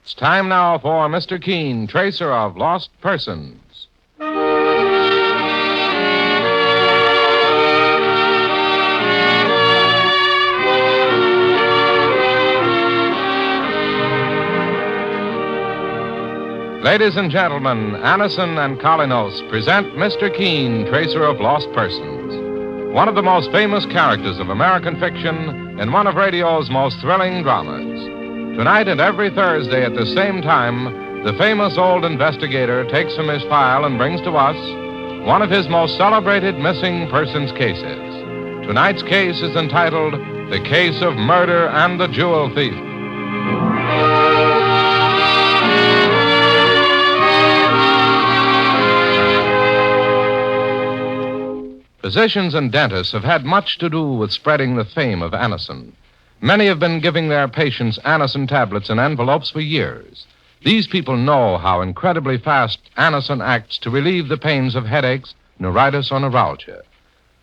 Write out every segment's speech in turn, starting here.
It's time now for Mr. Keen, tracer of lost persons. Ladies and gentlemen, Anison and Colinos present Mr. Keen, tracer of lost persons. One of the most famous characters of American fiction in one of radio's most thrilling dramas. Tonight and every Thursday at the same time, the famous old investigator takes from his file and brings to us one of his most celebrated missing persons cases. Tonight's case is entitled The Case of Murder and the Jewel Thief. Physicians and dentists have had much to do with spreading the fame of Anison. Many have been giving their patients Anison tablets in envelopes for years. These people know how incredibly fast Anison acts to relieve the pains of headaches, neuritis, or neuralgia.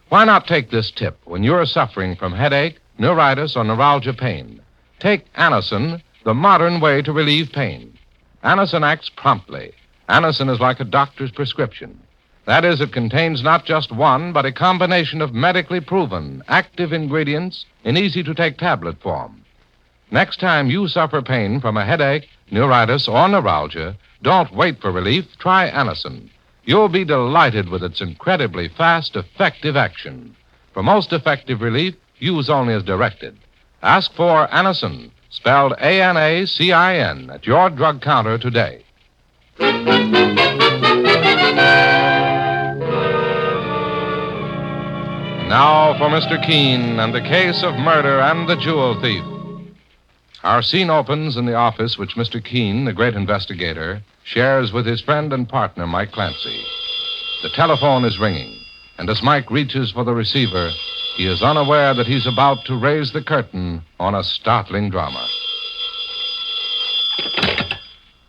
Why not take this tip when you're suffering from headache, neuritis, or neuralgia pain? Take Anison, the modern way to relieve pain. Anison acts promptly. Anison is like a doctor's prescription. That is, it contains not just one, but a combination of medically proven, active ingredients in easy-to-take tablet form. Next time you suffer pain from a headache, neuritis, or neuralgia, don't wait for relief. Try Anison. You'll be delighted with its incredibly fast, effective action. For most effective relief, use only as directed. Ask for Anison, spelled A-N-A-C-I-N, at your drug counter today. Now for Mr. Keen and the case of murder and the jewel thief. Our scene opens in the office which Mr. Keen, the great investigator, shares with his friend and partner, Mike Clancy. The telephone is ringing, and as Mike reaches for the receiver, he is unaware that he's about to raise the curtain on a startling drama.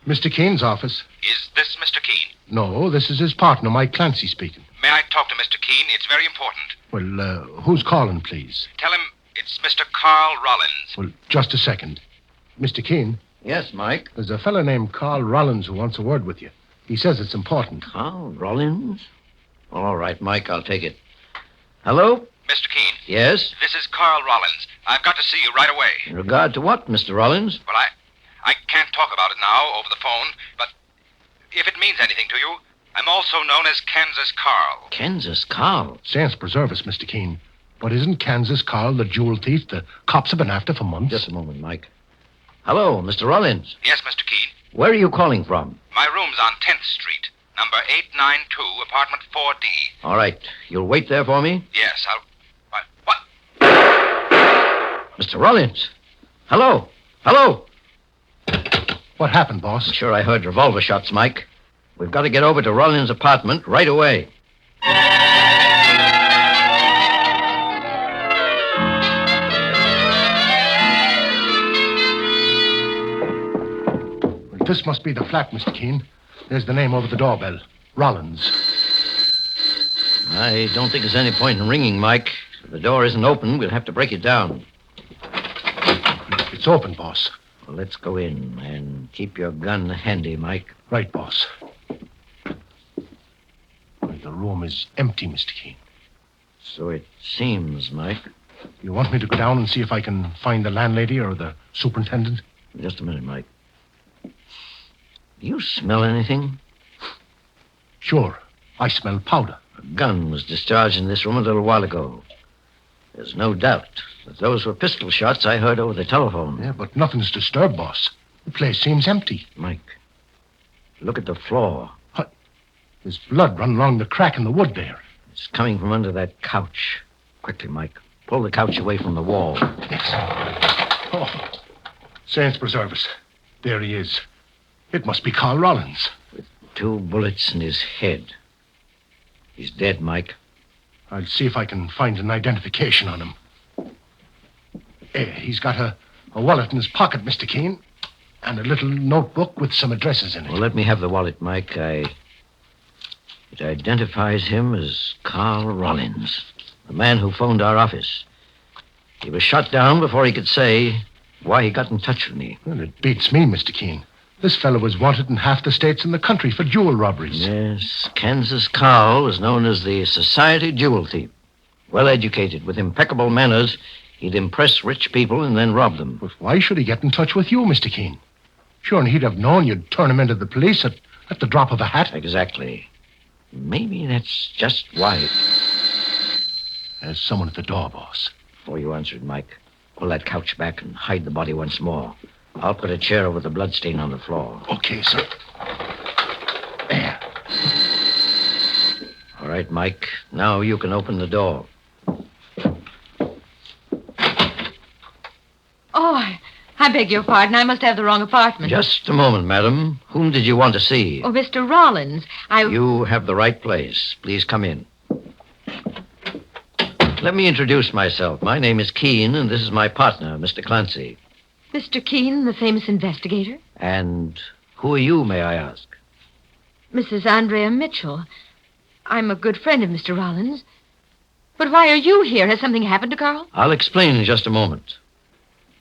Mr. Keen's office. Is this Mr. Keen? No, this is his partner, Mike Clancy, speaking. May I talk to Mr. Keen? It's very important. Well, who's calling, please? Tell him it's Mr. Carl Rollins. Well, just a second. Mr. Keen, Yes, Mike. there's a fellow named Carl Rollins who wants a word with you. He says it's important. Carl Rollins? All right, Mike, I'll take it. Hello? Mr. Keen, Yes? this is Carl Rollins. I've got to see you right away. In regard to what, Mr. Rollins? Well, I can't talk about it now over the phone, but if it means anything to you, I'm also known as Kansas Carl. Kansas Carl? Saints preserve us, Mr. Keen. But isn't Kansas Carl the jewel thief the cops have been after for months? Just a moment, Mike. Hello, Mr. Rollins. Yes, Mr. Keen. Where are you calling from? My room's on 10th Street, number 892, apartment 4D. All right. You'll wait there for me? Yes, What? Mr. Rollins. Hello? Hello? What happened, boss? I'm sure I heard revolver shots, Mike. We've got to get over to Rollins' apartment right away. Well, this must be the flat, Mr. Keen. There's the name over the doorbell. Rollins. I don't think there's any point in ringing, Mike. If the door isn't open, we'll have to break it down. It's open, boss. Well, let's go in and keep your gun handy, Mike. Right, boss. Well, the room is empty, Mr. Keen. So it seems, Mike. You want me to go down and see if I can find the landlady or the superintendent? Just a minute, Mike. Do you smell anything? Sure. I smell powder. A gun was discharged in this room a little while ago. There's no doubt that those were pistol shots I heard over the telephone. Yeah, but nothing's disturbed, boss. The place seems empty. Mike, look at the floor. There's blood running along the crack in the wood there. It's coming from under that couch. Quickly, Mike. Pull the couch away from the wall. Yes. Oh, saints preserve us. There he is. It must be Carl Rollins. 2 bullets in his head. He's dead, Mike. I'll see if I can find an identification on him. He's got a wallet in his pocket, Mr. Keen, and a little notebook with some addresses in it. Well, let me have the wallet, Mike. It identifies him as Carl Rollins, the man who phoned our office. He was shot down before he could say why he got in touch with me. Well, it beats me, Mr. Keen. This fellow was wanted in half the states in the country for jewel robberies. Yes, Kansas Carl was known as the society jewel thief. Well educated, with impeccable manners, he'd impress rich people and then rob them. But why should he get in touch with you, Mr. Keen? Sure, and he'd have known you'd turn him into the police at the drop of a hat. Exactly. Maybe that's just why. There's someone at the door, boss. Before you answered, Mike, pull that couch back and hide the body once more. I'll put a chair over the bloodstain on the floor. Okay, sir. There. All right, Mike. Now you can open the door. Oh, I beg your pardon. I must have the wrong apartment. Just a moment, madam. Whom did you want to see? Oh, Mr. Rollins. You have the right place. Please come in. Let me introduce myself. My name is Keen, and this is my partner, Mr. Clancy. Mr. Keen, the famous investigator? And who are you, may I ask? Mrs. Andrea Mitchell. I'm a good friend of Mr. Rollins. But why are you here? Has something happened to Carl? I'll explain in just a moment.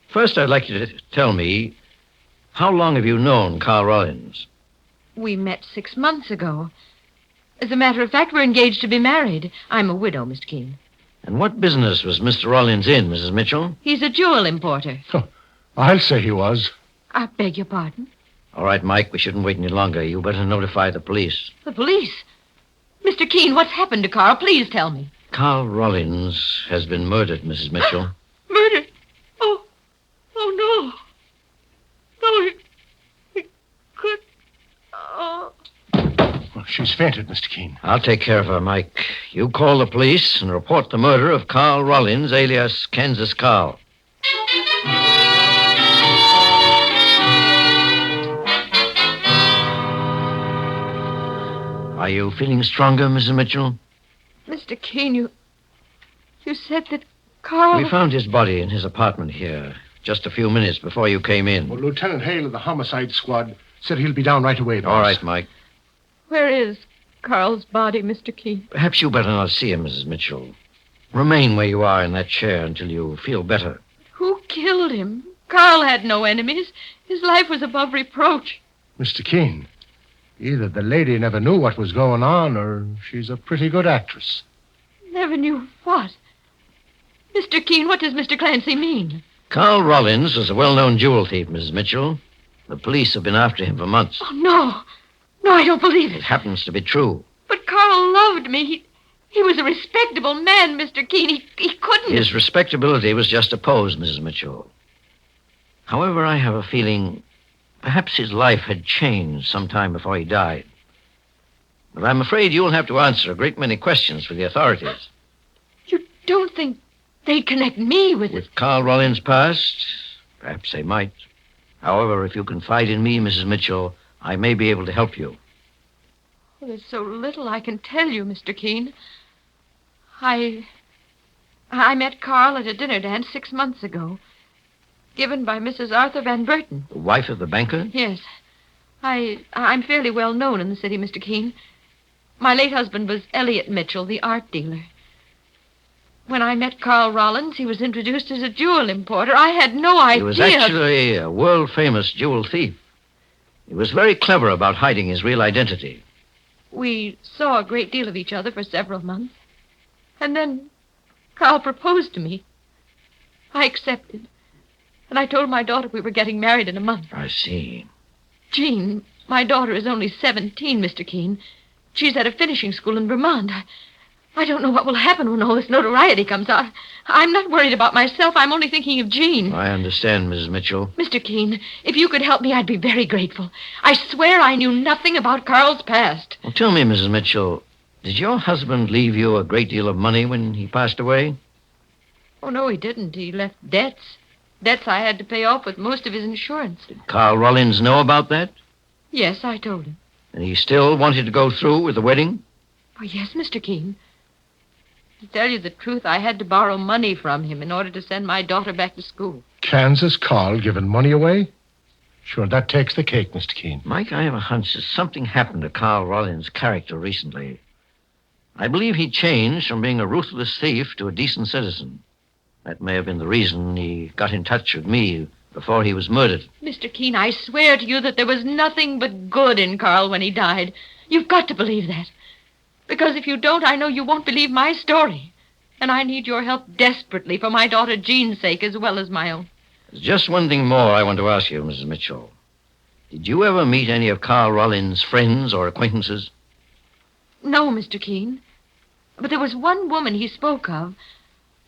First, I'd like you to tell me, how long have you known Carl Rollins? We met 6 months ago. As a matter of fact, we're engaged to be married. I'm a widow, Mr. Keen. And what business was Mr. Rollins in, Mrs. Mitchell? He's a jewel importer. I'll say he was. I beg your pardon? All right, Mike, we shouldn't wait any longer. You better notify the police. The police? Mr. Keen, what's happened to Carl? Please tell me. Carl Rollins has been murdered, Mrs. Mitchell. Murdered? Oh, no. No, he could... Oh... Well, she's fainted, Mr. Keen. I'll take care of her, Mike. You call the police and report the murder of Carl Rollins, alias Kansas Carl. Are you feeling stronger, Mrs. Mitchell? Mr. Keen, you said that Carl... We found his body in his apartment here just a few minutes before you came in. Well, Lieutenant Hale of the homicide squad said he'll be down right away, boss. All right, Mike. Where is Carl's body, Mr. Keen? Perhaps you better not see him, Mrs. Mitchell. Remain where you are in that chair until you feel better. Who killed him? Carl had no enemies. His life was above reproach. Mr. Keen, either the lady never knew what was going on, or she's a pretty good actress. Never knew what? Mr. Keen, what does Mr. Clancy mean? Carl Rollins was a well-known jewel thief, Mrs. Mitchell. The police have been after him for months. Oh, no. No, I don't believe It it. happens to be true. But Carl loved me. He was a respectable man, Mr. Keen. He couldn't... His respectability was just a pose, Mrs. Mitchell. However, I have a feeling perhaps his life had changed some time before he died. But I'm afraid you'll have to answer a great many questions for the authorities. You don't think they'd connect me with it? With Carl Rollins' past, perhaps they might. However, if you confide in me, Mrs. Mitchell, I may be able to help you. Oh, there's so little I can tell you, Mr. Keen. I met Carl at a dinner dance 6 months ago, given by Mrs. Arthur Van Burton. The wife of the banker? Yes. I'm fairly well known in the city, Mr. Keen. My late husband was Elliot Mitchell, the art dealer. When I met Carl Rollins, he was introduced as a jewel importer. I had no idea... He was actually a world-famous jewel thief. He was very clever about hiding his real identity. We saw a great deal of each other for several months. And then Carl proposed to me. I accepted. And I told my daughter we were getting married in a month. I see. Jean, my daughter is only 17, Mr. Keen. She's at a finishing school in Vermont. I don't know what will happen when all this notoriety comes out. I'm not worried about myself. I'm only thinking of Jean. I understand, Mrs. Mitchell. Mr. Keen, if you could help me, I'd be very grateful. I swear I knew nothing about Carl's past. Well, tell me, Mrs. Mitchell, did your husband leave you a great deal of money when he passed away? Oh, no, he didn't. He left debts. Debts I had to pay off with most of his insurance. Did Carl Rollins know about that? Yes, I told him. And he still wanted to go through with the wedding? Oh, yes, Mr. Keen. To tell you the truth, I had to borrow money from him in order to send my daughter back to school. Kansas Carl giving money away? Sure, that takes the cake, Mr. Keen. Mike, I have a hunch that something happened to Carl Rollins' character recently. I believe he changed from being a ruthless thief to a decent citizen. That may have been the reason he got in touch with me before he was murdered. Mr. Keen, I swear to you that there was nothing but good in Carl when he died. You've got to believe that. Because if you don't, I know you won't believe my story. And I need your help desperately for my daughter Jean's sake as well as my own. There's just one thing more I want to ask you, Mrs. Mitchell. Did you ever meet any of Carl Rollins' friends or acquaintances? No, Mr. Keen. But there was one woman he spoke of.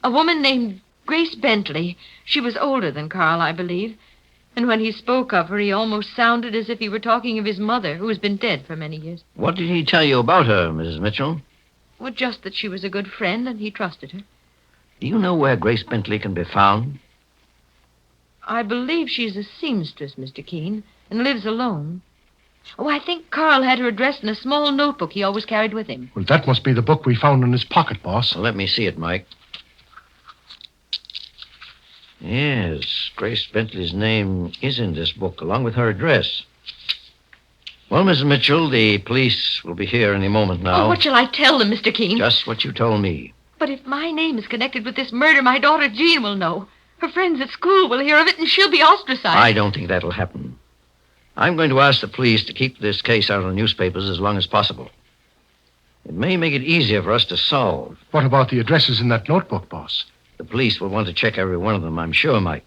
A woman named Grace Bentley. She was older than Carl, I believe. And when he spoke of her, he almost sounded as if he were talking of his mother, who has been dead for many years. What did he tell you about her, Mrs. Mitchell? Well, just that she was a good friend and he trusted her. Do you know where Grace Bentley can be found? I believe she's a seamstress, Mr. Keen, and lives alone. Oh, I think Carl had her address in a small notebook he always carried with him. Well, that must be the book we found in his pocket, boss. Well, let me see it, Mike. Yes, Grace Bentley's name is in this book, along with her address. Well, Mrs. Mitchell, the police will be here any moment now. Oh, what shall I tell them, Mr. Keen? Just what you told me. But if my name is connected with this murder, my daughter Jean will know. Her friends at school will hear of it, and she'll be ostracized. I don't think that'll happen. I'm going to ask the police to keep this case out of the newspapers as long as possible. It may make it easier for us to solve. What about the addresses in that notebook, boss? The police will want to check every one of them, I'm sure, Mike.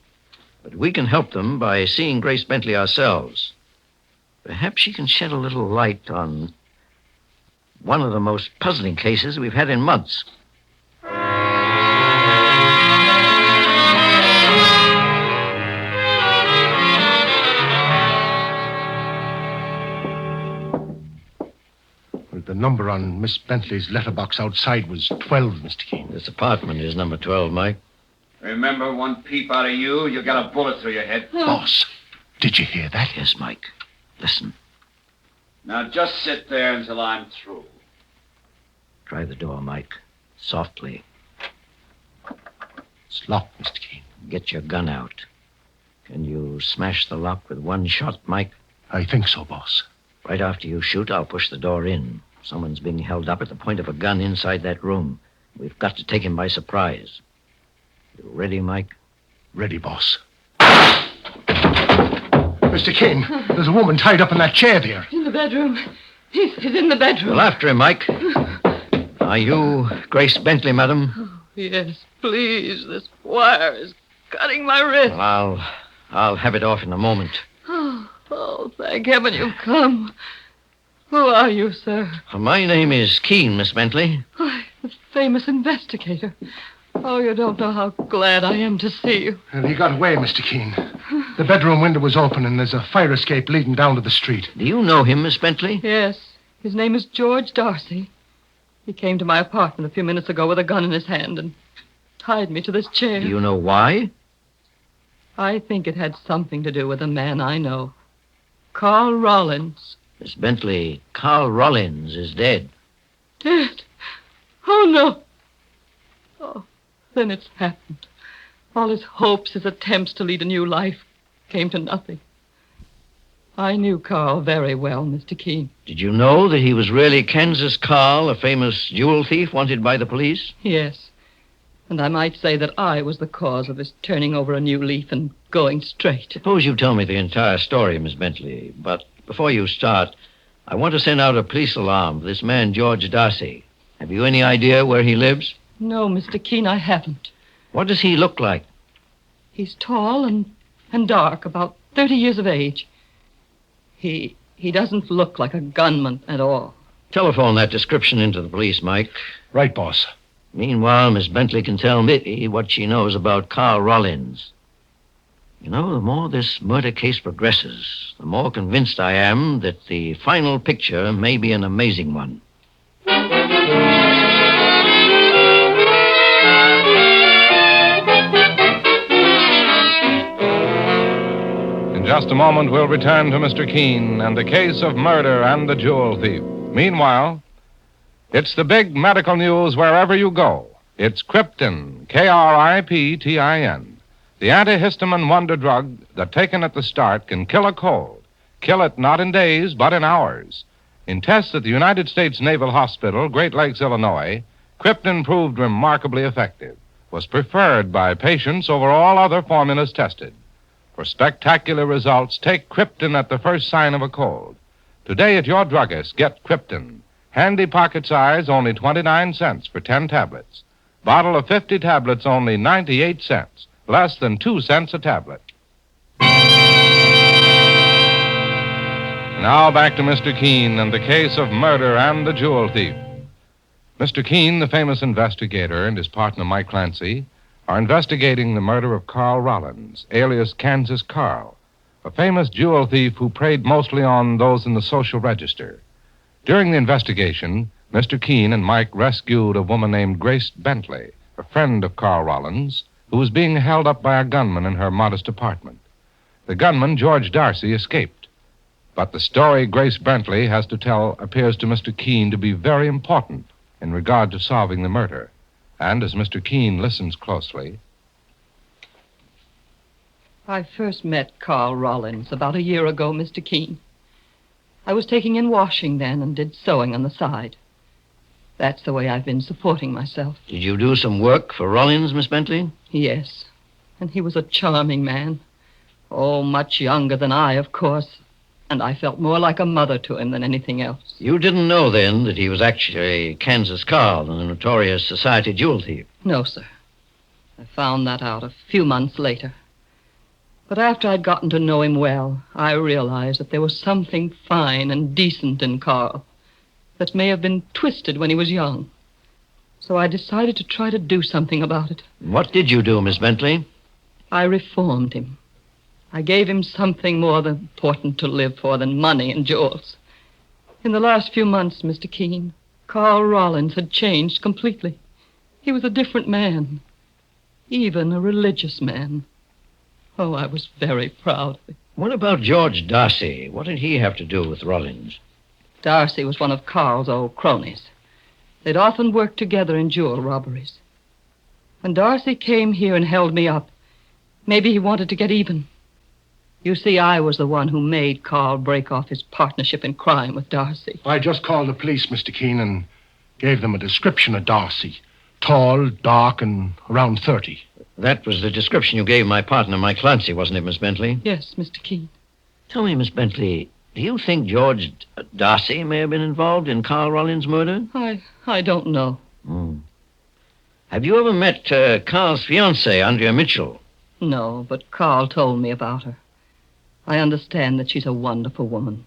But we can help them by seeing Grace Bentley ourselves. Perhaps she can shed a little light on one of the most puzzling cases we've had in months. The number on Miss Bentley's letterbox outside was 12, Mr. Keen. This apartment is number 12, Mike. Remember, one peep out of you got a bullet through your head. Boss, did you hear that? Yes, Mike. Listen. Now just sit there until I'm through. Try the door, Mike. Softly. It's locked, Mr. Keen. Get your gun out. Can you smash the lock with one shot, Mike? I think so, boss. Right after you shoot, I'll push the door in. Someone's being held up at the point of a gun inside that room. We've got to take him by surprise. You ready, Mike? Ready, boss. Mr. Kane, there's a woman tied up in that chair there. In the bedroom. He's in the bedroom. Well, after him, Mike. Are you Grace Bentley, madam? Oh, yes, please. This wire is cutting my wrist. Well, I'll have it off in a moment. Oh, thank heaven you've come. Who are you, sir? My name is Keen, Miss Bentley. Why, the famous investigator. Oh, you don't know how glad I am to see you. And he got away, Mr. Keen. The bedroom window was open, and there's a fire escape leading down to the street. Do you know him, Miss Bentley? Yes. His name is George Darcy. He came to my apartment a few minutes ago with a gun in his hand and tied me to this chair. Do you know why? I think it had something to do with a man I know. Carl Rollins. Miss Bentley, Carl Rollins is dead. Dead? Oh, no. Oh, then it's happened. All his hopes, his attempts to lead a new life came to nothing. I knew Carl very well, Mr. Keen. Did you know that he was really Kansas Carl, a famous jewel thief wanted by the police? Yes. And I might say that I was the cause of his turning over a new leaf and going straight. Suppose you tell me the entire story, Miss Bentley. But before you start, I want to send out a police alarm for this man, George Darcy. Have you any idea where he lives? No, Mr. Keen, I haven't. What does he look like? He's tall and dark, about 30 years of age. He doesn't look like a gunman at all. Telephone that description into the police, Mike. Right, boss. Meanwhile, Miss Bentley can tell me what she knows about Carl Rollins. You know, the more this murder case progresses, the more convinced I am that the final picture may be an amazing one. In just a moment, we'll return to Mr. Keen and the case of murder and the jewel thief. Meanwhile, it's the big medical news wherever you go. It's Krypton, Kriptin, the antihistamine wonder drug that, taken at the start, can kill a cold. Kill it not in days, but in hours. In tests at the United States Naval Hospital, Great Lakes, Illinois, Krypton proved remarkably effective, was preferred by patients over all other formulas tested. For spectacular results, take Krypton at the first sign of a cold. Today at your druggist, get Krypton. Handy pocket size, only 29 cents for 10 tablets. Bottle of 50 tablets, only 98 cents. Less than 2 cents a tablet. Now back to Mr. Keen and the case of murder and the jewel thief. Mr. Keen, the famous investigator, and his partner, Mike Clancy, are investigating the murder of Carl Rollins, alias Kansas Carl, a famous jewel thief who preyed mostly on those in the social register. During the investigation, Mr. Keen and Mike rescued a woman named Grace Bentley, a friend of Carl Rollins, who was being held up by a gunman in her modest apartment. The gunman, George Darcy, escaped. But the story Grace Bentley has to tell appears to Mr. Keen to be very important in regard to solving the murder. And as Mr. Keen listens closely... I first met Carl Rollins about a year ago, Mr. Keen. I was taking in washing then and did sewing on the side. That's the way I've been supporting myself. Did you do some work for Rollins, Miss Bentley? Yes, and he was a charming man. Oh, much younger than I, of course. And I felt more like a mother to him than anything else. You didn't know then that he was actually Kansas Carl, the notorious society jewel thief? No, sir. I found that out a few months later. But after I'd gotten to know him well, I realized that there was something fine and decent in Carl that may have been twisted when he was young. So I decided to try to do something about it. What did you do, Miss Bentley? I reformed him. I gave him something more important to live for than money and jewels. In the last few months, Mr. Keen, Carl Rollins had changed completely. He was a different man, even a religious man. Oh, I was very proud of him. What about George Darcy? What did he have to do with Rollins? Darcy was one of Carl's old cronies. They'd often worked together in jewel robberies. When Darcy came here and held me up, maybe he wanted to get even. You see, I was the one who made Carl break off his partnership in crime with Darcy. I just called the police, Mr. Keen, and gave them a description of Darcy. Tall, dark, and around 30. That was the description you gave my partner, Mike Clancy, wasn't it, Miss Bentley? Yes, Mr. Keen. Tell me, Miss Bentley, do you think George Darcy may have been involved in Carl Rollins' murder? I don't know. Have you ever met Carl's fiancée, Andrea Mitchell? No, but Carl told me about her. I understand that she's a wonderful woman.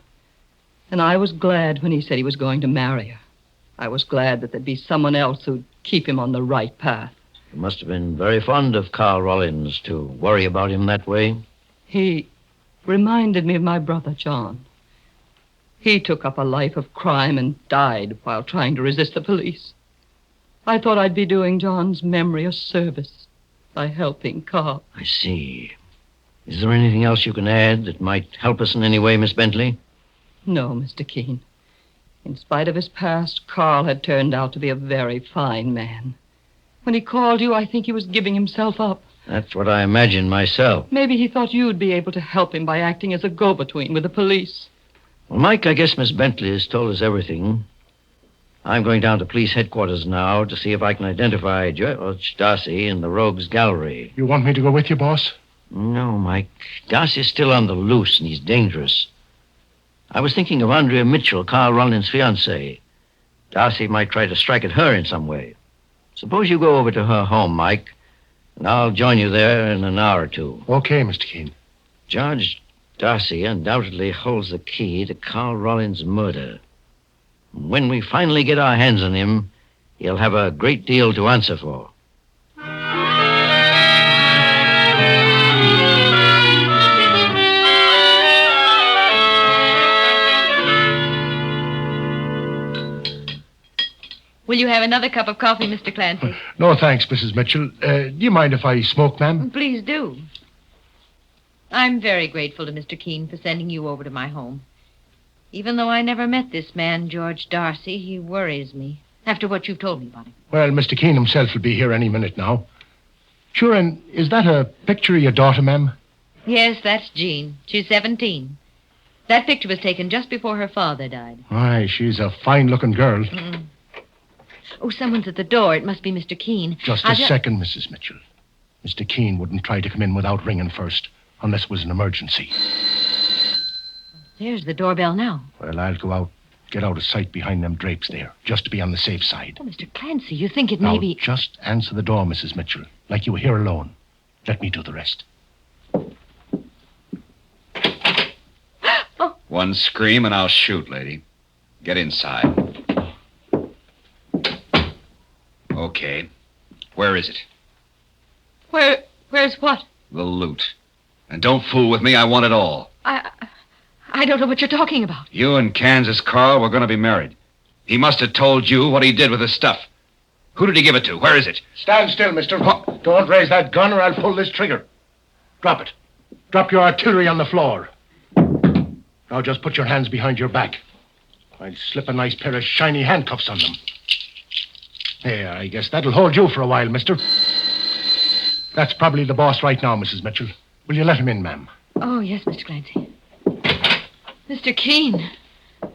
And I was glad when he said he was going to marry her. I was glad that there'd be someone else who'd keep him on the right path. You must have been very fond of Carl Rollins to worry about him that way. He reminded me of my brother, John. He took up a life of crime and died while trying to resist the police. I thought I'd be doing John's memory a service by helping Carl. I see. Is there anything else you can add that might help us in any way, Miss Bentley? No, Mr. Keen. In spite of his past, Carl had turned out to be a very fine man. When he called you, I think he was giving himself up. That's what I imagined myself. Maybe he thought you'd be able to help him by acting as a go-between with the police. Well, Mike, I guess Miss Bentley has told us everything. I'm going down to police headquarters now to see if I can identify George Darcy in the Rogues Gallery. You want me to go with you, boss? No, Mike. Darcy's still on the loose, and he's dangerous. I was thinking of Andrea Mitchell, Carl Rollins' fiancée. Darcy might try to strike at her in some way. Suppose you go over to her home, Mike, and I'll join you there in an hour or two. Okay, Mr. Keen. George Darcy undoubtedly holds the key to Carl Rollins' murder. When we finally get our hands on him, he'll have a great deal to answer for. Will you have another cup of coffee, Mr. Clancy? No, thanks, Mrs. Mitchell. Do you mind if I smoke, ma'am? Please do. I'm very grateful to Mr. Keen for sending you over to my home. Even though I never met this man, George Darcy, he worries me, after what you've told me about him. Well, Mr. Keen himself will be here any minute now. Sure, and is that a picture of your daughter, ma'am? Yes, that's Jean. She's 17. That picture was taken just before her father died. Aye, she's a fine-looking girl. Mm. Oh, someone's at the door. It must be Mr. Keen. Just a second, Mrs. Mitchell. Mr. Keen wouldn't try to come in without ringing first. unless it was an emergency. There's the doorbell now. Well, I'll go out, get out of sight behind them drapes there, just to be on the safe side. Oh, Mr. Clancy, you think it Now, may be... just answer the door, Mrs. Mitchell, like you were here alone. Let me do the rest. One scream and I'll shoot, lady. Get inside. Okay. Where is it? Where's what? The loot. And don't fool with me. I want it all. I don't know what you're talking about. You and Kansas Carl were going to be married. He must have told you what he did with the stuff. Who did he give it to? Where is it? Stand still, mister. Don't raise that gun or I'll pull this trigger. Drop it. Drop your artillery on the floor. Now just put your hands behind your back. I'll slip a nice pair of shiny handcuffs on them. There, I guess that'll hold you for a while, mister. That's probably the boss right now, Mrs. Mitchell. Will you let him in, ma'am? Oh, yes, Mr. Clancy. Mr. Keen.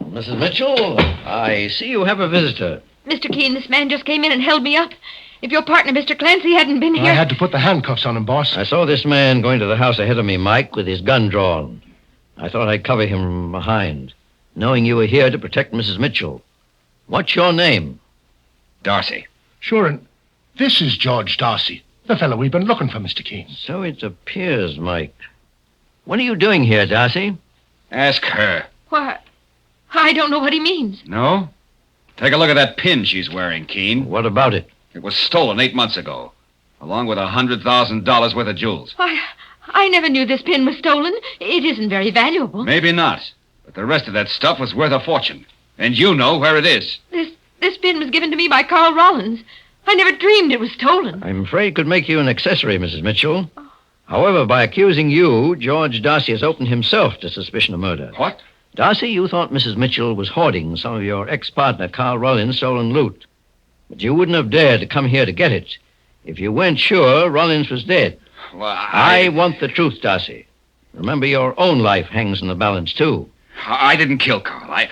Mrs. Mitchell, I see you have a visitor. Mr. Keen, this man just came in and held me up. If your partner, Mr. Clancy, hadn't been here... I had to put the handcuffs on him, boss. I saw this man going to the house ahead of me, Mike, with his gun drawn. I thought I'd cover him from behind, knowing you were here to protect Mrs. Mitchell. What's your name? Darcy. Sure, and this is George Darcy, the fellow we've been looking for, Mr. Keen. So it appears, Mike. What are you doing here, Darcy? Ask her. Why, I don't know what he means. No? Take a look at that pin she's wearing, Keen. What about it? It was stolen 8 months ago, along with $100,000 worth of jewels. Why, I never knew this pin was stolen. It isn't very valuable. Maybe not, but the rest of that stuff was worth a fortune. And you know where it is. This pin was given to me by Carl Rollins. I never dreamed it was stolen. I'm afraid it could make you an accessory, Mrs. Mitchell. However, by accusing you, George Darcy has opened himself to suspicion of murder. What? Darcy, you thought Mrs. Mitchell was hoarding some of your ex-partner Carl Rollins' stolen loot. But you wouldn't have dared to come here to get it if you weren't sure Rollins was dead. Well, I want the truth, Darcy. Remember, your own life hangs in the balance, too. I didn't kill Carl.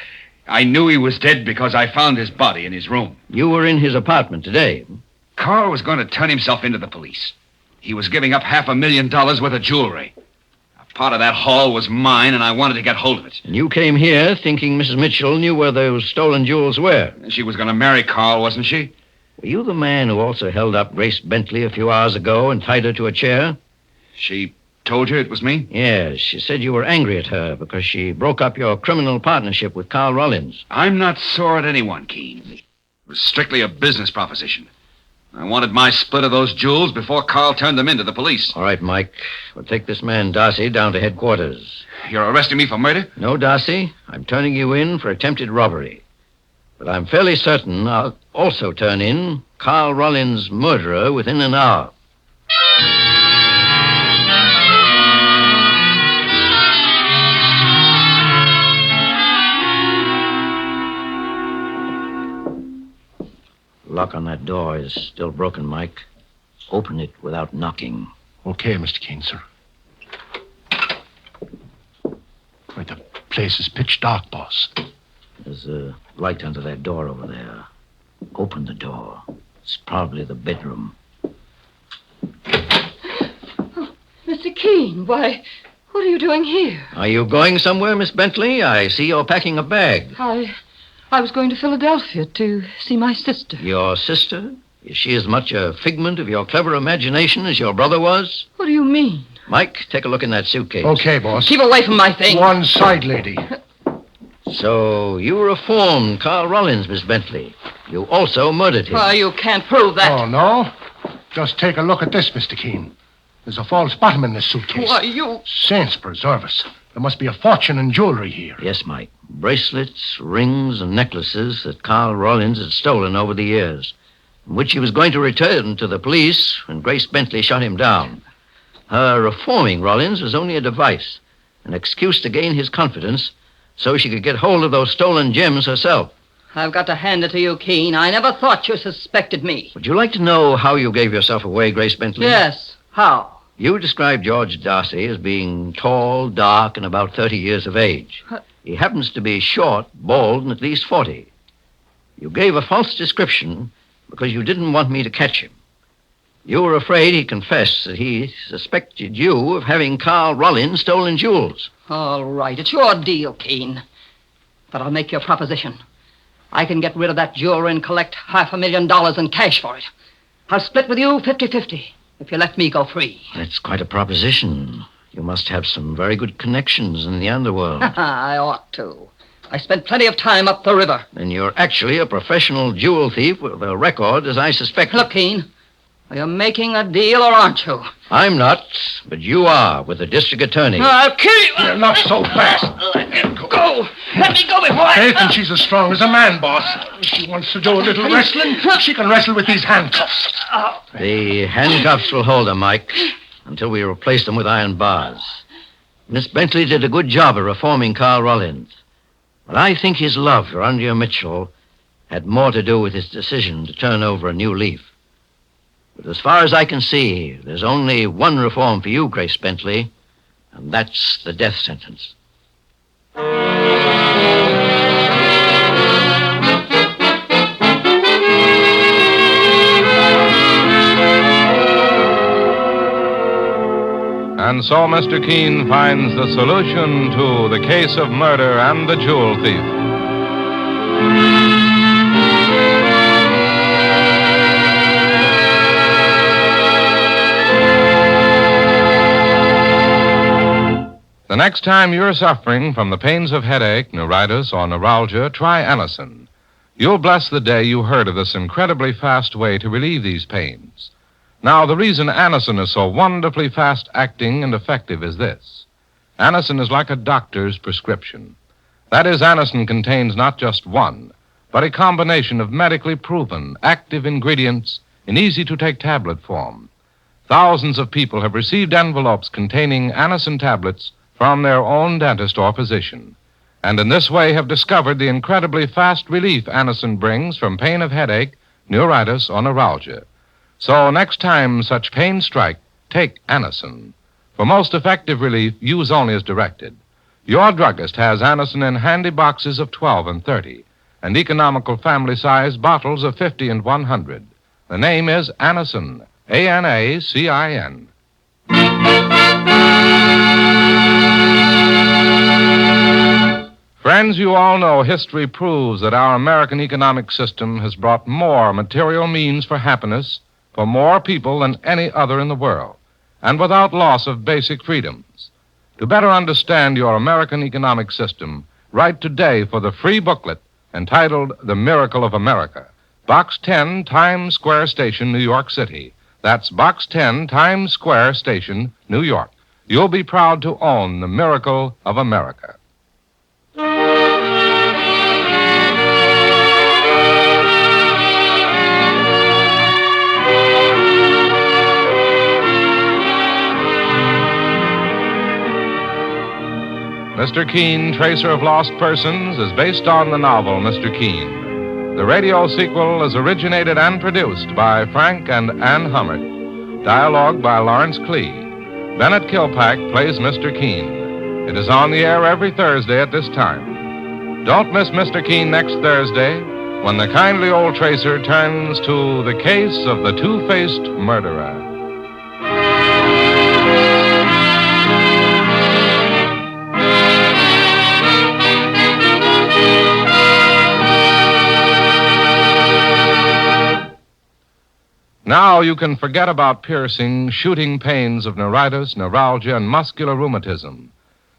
I knew he was dead because I found his body in his room. You were in his apartment today. Carl was going to turn himself into the police. He was giving up $500,000 worth of jewelry. A part of that haul was mine, and I wanted to get hold of it. And you came here thinking Mrs. Mitchell knew where those stolen jewels were. She was going to marry Carl, wasn't she? Were you the man who also held up Grace Bentley a few hours ago and tied her to a chair? She told you it was me? Yes, she said you were angry at her because she broke up your criminal partnership with Carl Rollins. I'm not sore at anyone, Keen. It was strictly a business proposition. I wanted my split of those jewels before Carl turned them in to the police. All right, Mike. We'll take this man, Darcy, down to headquarters. You're arresting me for murder? No, Darcy. I'm turning you in for attempted robbery. But I'm fairly certain I'll also turn in Carl Rollins' murderer within an hour. Lock on that door is still broken, Mike. Open it without knocking. Okay, Mr. Keen, sir. Right, the place is pitch dark, boss. There's a light under that door over there. Open the door. It's probably the bedroom. Oh, Mr. Keen, why, what are you doing here? Are you going somewhere, Miss Bentley? I see you're packing a bag. I was going to Philadelphia to see my sister. Your sister? Is she as much a figment of your clever imagination as your brother was? What do you mean? Mike, take a look in that suitcase. Okay, boss. Keep away from my things. One side, lady. So you reformed Carl Rollins, Miss Bentley. You also murdered him. Why, you can't prove that. Oh, no? Just take a look at this, Mr. Keen. There's a false bottom in this suitcase. Why, you... Saints preserve us. There must be a fortune in jewelry here. Yes, Mike. Bracelets, rings, and necklaces that Carl Rollins had stolen over the years, which he was going to return to the police when Grace Bentley shot him down. Her reforming Rollins was only a device, an excuse to gain his confidence so she could get hold of those stolen gems herself. I've got to hand it to you, Keen. I never thought you suspected me. Would you like to know how you gave yourself away, Grace Bentley? Yes. How? You described George Darcy as being tall, dark, and about 30 years of age. He happens to be short, bald, and at least 40. You gave a false description because you didn't want me to catch him. You were afraid he'd confess that he suspected you of having Carl Rollins stolen jewels. All right, it's your deal, Keen. But I'll make you a proposition. I can get rid of that jewelry and collect $500,000 in cash for it. I'll split with you 50-50 if you let me go free. That's quite a proposition. You must have some very good connections in the underworld. I ought to. I spent plenty of time up the river. Then you're actually a professional jewel thief with a record, as I suspect. Look, Keen, are you making a deal or aren't you? I'm not, but you are with the district attorney. I'll kill you. You're not so fast. Go. Let me go before I... They think she's as strong as a man, boss. If she wants to do a little wrestling, she can wrestle with these handcuffs. The handcuffs will hold her, Mike, until we replace them with iron bars. Miss Bentley did a good job of reforming Carl Rollins. But I think his love for Andrea Mitchell had more to do with his decision to turn over a new leaf. But as far as I can see, there's only one reform for you, Grace Bentley, and that's the death sentence. And so Mr. Keen finds the solution to the case of murder and the jewel thief. The next time you're suffering from the pains of headache, neuritis, or neuralgia, try Anacin. You'll bless the day you heard of this incredibly fast way to relieve these pains. Now, the reason Anacin is so wonderfully fast-acting and effective is this. Anacin is like a doctor's prescription. That is, Anacin contains not just one, but a combination of medically proven, active ingredients in easy-to-take tablet form. Thousands of people have received envelopes containing Anacin tablets from their own dentist or physician, and in this way have discovered the incredibly fast relief Anacin brings from pain of headache, neuritis, or neuralgia. So next time such pains strike, take Anacin. For most effective relief, use only as directed. Your druggist has Anacin in handy boxes of 12 and 30, and economical family-sized bottles of 50 and 100. The name is Anacin, A-N-A-C-I-N. Friends, you all know history proves that our American economic system has brought more material means for happiness for more people than any other in the world, and without loss of basic freedoms. To better understand your American economic system, write today for the free booklet entitled The Miracle of America, Box 10, Times Square Station, New York City. That's Box 10, Times Square Station, New York. You'll be proud to own The Miracle of America. Mr. Keen, Tracer of Lost Persons, is based on the novel Mr. Keen. The radio sequel is originated and produced by Frank and Ann Hummert. Dialogue by Lawrence Klee. Bennett Kilpack plays Mr. Keen. It is on the air every Thursday at this time. Don't miss Mr. Keen next Thursday when the kindly old tracer turns to the case of the two-faced murderer. Now you can forget about piercing, shooting pains of neuritis, neuralgia, and muscular rheumatism.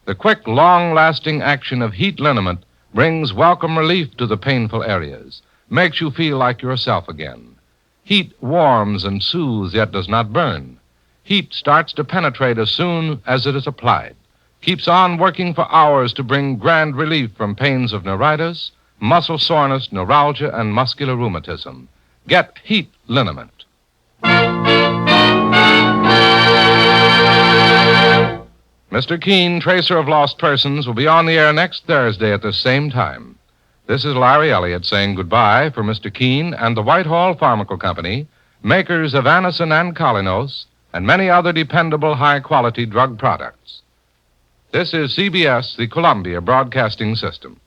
The quick, long-lasting action of heat liniment brings welcome relief to the painful areas, makes you feel like yourself again. Heat warms and soothes, yet does not burn. Heat starts to penetrate as soon as it is applied, keeps on working for hours to bring grand relief from pains of neuritis, muscle soreness, neuralgia, and muscular rheumatism. Get heat liniment. Mr. Keen, Tracer of Lost Persons, will be on the air next Thursday at the same time. This is Larry Elliott saying goodbye for Mr. Keen and the Whitehall Pharmaceutical Company, makers of Anacin and Colinos, and many other dependable high-quality drug products. This is CBS, the Columbia Broadcasting System.